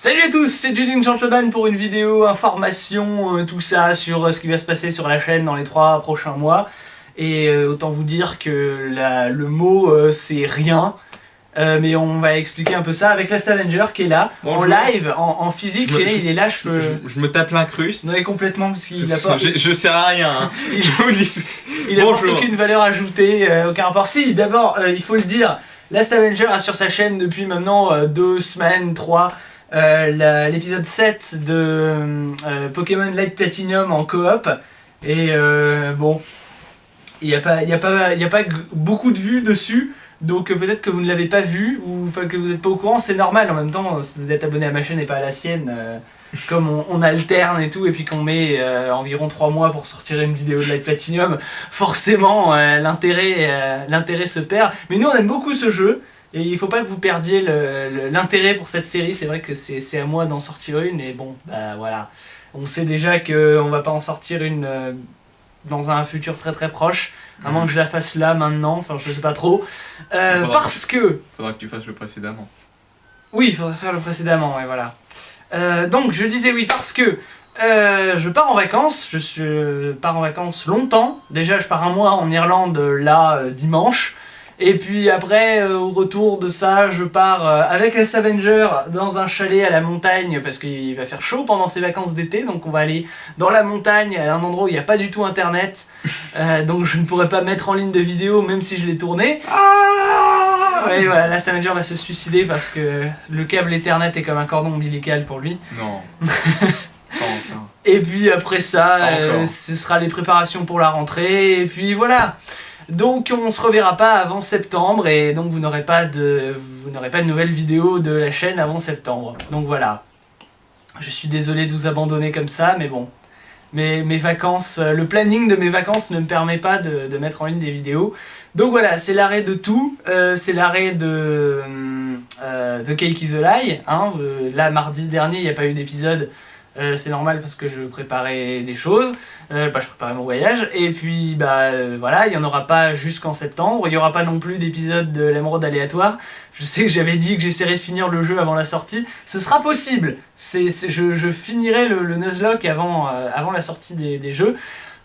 Salut à tous, c'est Dueling Gentleman pour une vidéo information, tout ça sur ce qui va se passer sur la chaîne dans les 3 prochains mois. Et autant vous dire que le mot c'est rien, mais on va expliquer un peu ça avec Last Avenger qui est là, Bonjour. en live, en physique, il est là, je me tape l'incruste. Ouais, complètement, parce qu'il a pas... Je sers à rien, hein. Il apporte aucune valeur ajoutée, aucun rapport. Si, d'abord, il faut le dire, Last Avenger a sur sa chaîne depuis maintenant 2 semaines, 3, l'épisode 7 de Pokémon Light Platinum en coop. Et bon, il n'y a pas beaucoup de vues dessus. Donc peut-être que vous ne l'avez pas vu ou que vous n'êtes pas au courant, c'est normal en même temps, si vous êtes abonné à ma chaîne et pas à la sienne, comme on alterne et tout, et puis qu'on met environ 3 mois pour sortir une vidéo de Light Platinum, forcément l'intérêt se perd. Mais nous on aime beaucoup ce jeu, et il faut pas que vous perdiez l'intérêt pour cette série. C'est vrai que c'est à moi d'en sortir une, et bon, bah voilà. On sait déjà qu'on va pas en sortir une dans un futur très très proche. À moins que je la fasse là, maintenant, enfin je sais pas trop. Parce que... Faudra que tu fasses le précédemment. Oui, il faudrait faire le précédemment, et voilà. Donc je disais oui parce que je pars en vacances, je pars en vacances longtemps. Déjà je pars un mois en Irlande là dimanche. Et puis après, au retour de ça, je pars avec les Avengers dans un chalet à la montagne parce qu'il va faire chaud pendant ces vacances d'été. Donc on va aller dans la montagne, à un endroit où il n'y a pas du tout internet. Donc je ne pourrai pas mettre en ligne de vidéo même si je l'ai tourné. Ouais, voilà, la Avenger va se suicider parce que le câble Ethernet est comme un cordon ombilical pour lui. Non. Et puis après ça, ce sera les préparations pour la rentrée. Et puis voilà. Donc on se reverra pas avant septembre et donc vous n'aurez pas de nouvelles vidéos de la chaîne avant septembre. Donc voilà. Je suis désolé de vous abandonner comme ça, mais bon. Mes vacances, le planning de mes vacances ne me permet pas de mettre en ligne des vidéos. Donc voilà, c'est l'arrêt de tout. C'est l'arrêt de Cake is a Lie. Hein. Là, mardi dernier, il n'y a pas eu d'épisode. C'est normal parce que je préparais des choses, je préparais mon voyage, et puis voilà, il n'y en aura pas jusqu'en septembre, il n'y aura pas non plus d'épisode de l'émeraude aléatoire. Je sais que j'avais dit que j'essaierais de finir le jeu avant la sortie, ce sera possible, je finirai le Nuzlocke avant la sortie des jeux,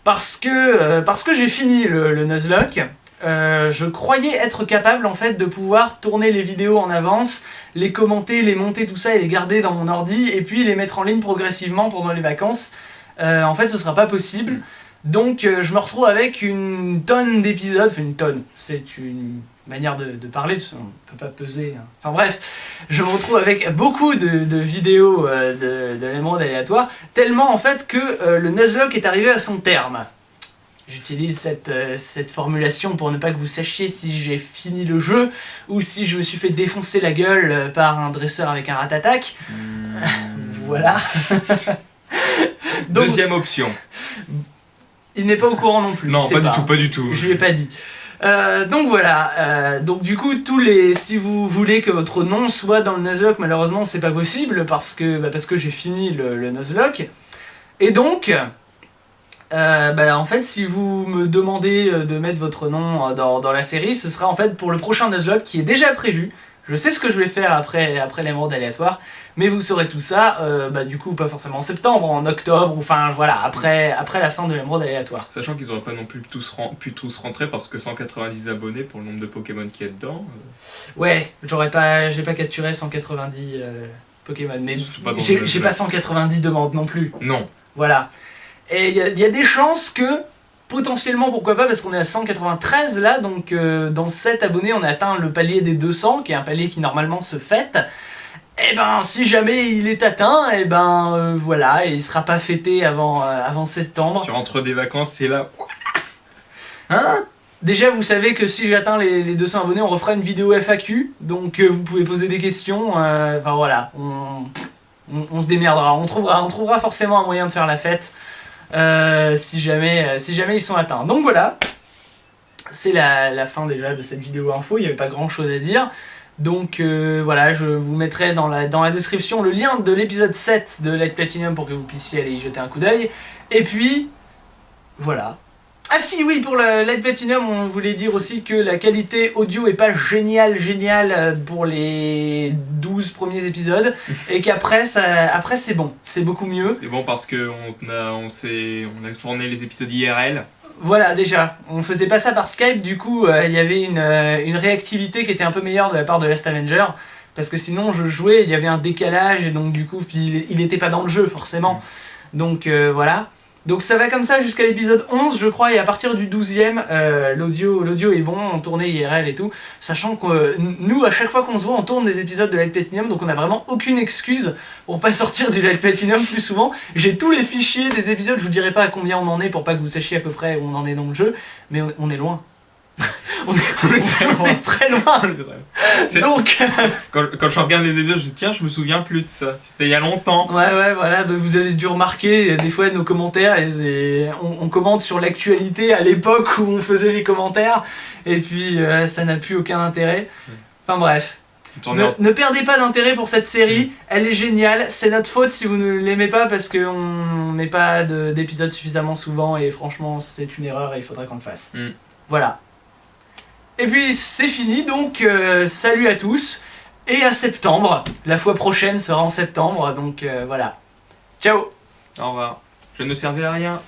parce que j'ai fini le Nuzlocke. Je croyais être capable en fait de pouvoir tourner les vidéos en avance, les commenter, les monter, tout ça et les garder dans mon ordi et puis les mettre en ligne progressivement pendant les vacances. En fait ce sera pas possible, donc je me retrouve avec une tonne d'épisodes, enfin une tonne, c'est une manière de parler, on peut pas peser, hein. Enfin bref, je me retrouve avec beaucoup de vidéos de l'émeraude aléatoire, tellement en fait que le Nuzlocke est arrivé à son terme. J'utilise cette formulation pour ne pas que vous sachiez si j'ai fini le jeu ou si je me suis fait défoncer la gueule par un dresseur avec un rat-attack. Voilà. Donc, deuxième option. Il n'est pas au courant non plus. Non, pas du tout. Je lui ai pas dit. Donc voilà, donc du coup, si vous voulez que votre nom soit dans le Nuzlocke, malheureusement c'est pas possible parce que j'ai fini le Nuzlocke. Et donc... en fait, si vous me demandez de mettre votre nom dans la série, ce sera en fait pour le prochain Nuzlocke qui est déjà prévu. Je sais ce que je vais faire après l'émeraude aléatoire, mais vous saurez tout ça, du coup, pas forcément en septembre, en octobre, ou enfin voilà, après la fin de l'émeraude aléatoire. Sachant qu'ils n'auraient pas non plus pu tous rentrer parce que 190 abonnés pour le nombre de Pokémon qu'il y a dedans. Ouais, j'ai pas capturé 190 Pokémon, mais j'ai pas 190 demandes non plus. Non. Voilà. Et il y a des chances que, potentiellement, pourquoi pas, parce qu'on est à 193 là, donc dans 7 abonnés, on a atteint le palier des 200, qui est un palier qui normalement se fête. Et si jamais il est atteint, voilà, et il sera pas fêté avant septembre. Tu rentres des vacances, c'est là... Hein ? Déjà, vous savez que si j'atteins les 200 abonnés, on refera une vidéo FAQ, donc vous pouvez poser des questions, enfin voilà, on se démerdera, on trouvera forcément un moyen de faire la fête. Si jamais ils sont atteints. Donc voilà, c'est la fin déjà de cette vidéo info, il n'y avait pas grand chose à dire. Donc voilà, je vous mettrai dans la description le lien de l'épisode 7 de Light Platinum pour que vous puissiez aller y jeter un coup d'œil. Et puis, voilà. Ah si, oui, pour le Light Platinum, on voulait dire aussi que la qualité audio est pas géniale pour les 12 premiers épisodes, et qu'après c'est bon, c'est beaucoup mieux. C'est bon parce que on a tourné les épisodes IRL. Voilà, déjà, on faisait pas ça par Skype, du coup il y avait une réactivité qui était un peu meilleure de la part de Last Avenger, parce que sinon je jouais, il y avait un décalage, et donc du coup, puis il était pas dans le jeu forcément. Donc voilà. Donc ça va comme ça jusqu'à l'épisode 11 je crois, et à partir du 12e, l'audio est bon, on tournait IRL et tout, sachant que nous à chaque fois qu'on se voit on tourne des épisodes de Light Platinum, donc on a vraiment aucune excuse pour pas sortir du Light Platinum plus souvent. J'ai tous les fichiers des épisodes, je vous dirai pas à combien on en est pour pas que vous sachiez à peu près où on en est dans le jeu, mais on est loin. on est très loin. Donc quand je regarde les épisodes, je me dis tiens, je me souviens plus de ça. C'était il y a longtemps. Ouais, voilà, bah, vous avez dû remarquer des fois nos commentaires, on commente sur l'actualité à l'époque où on faisait les commentaires, et puis ça n'a plus aucun intérêt. Enfin bref. Ne perdez pas d'intérêt pour cette série, elle est géniale, c'est notre faute si vous ne l'aimez pas parce qu'on met pas d'épisodes suffisamment souvent, et franchement c'est une erreur et il faudrait qu'on le fasse. Voilà. Et puis c'est fini, donc salut à tous, et à septembre. La fois prochaine sera en septembre, donc voilà. Ciao. Au revoir. Je ne servais à rien.